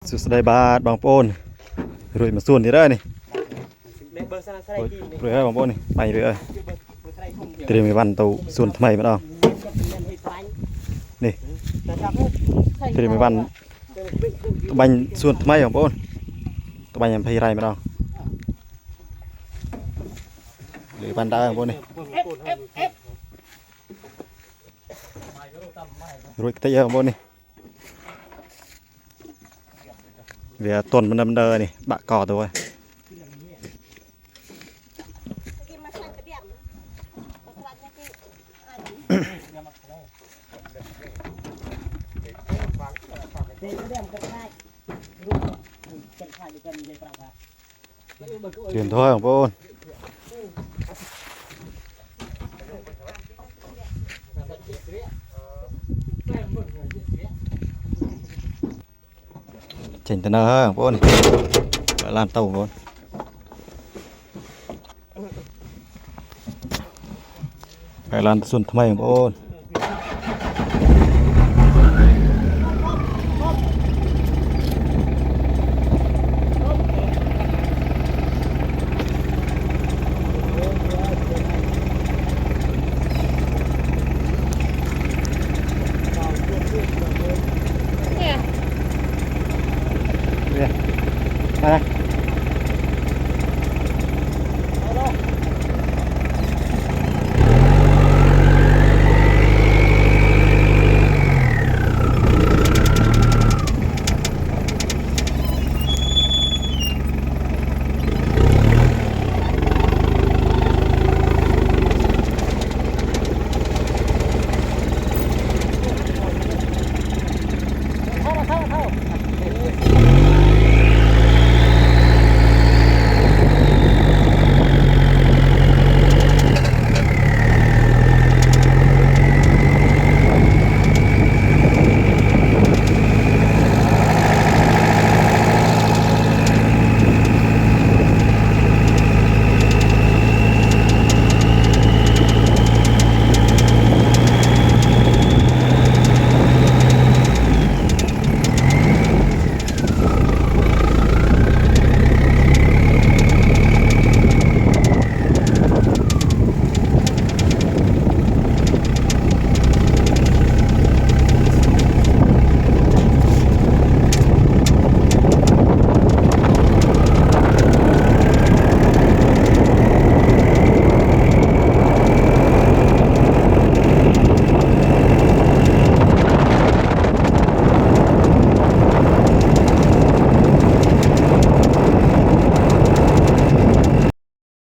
สุดสายบาทบางโปนรวยมาส่วนนี่ได้นี่รวยบางโปนนี่ไปรวยเตรียมวันตัวส่วนทำไมมาเอานี่เตรียมวันตัวบันส่วนทำไมบางโปนตัวบันยังพายไรมาเอาหรือบันได้บางโปนนี่รวยก็เยอะบางโปนนี่เวียต้นมันดำเดินนี่บะกอตัวเขียนถ้วยของโปนเจนตนาของโปนลานเต่าโปนไปลานส่วนทำไมของโปนไป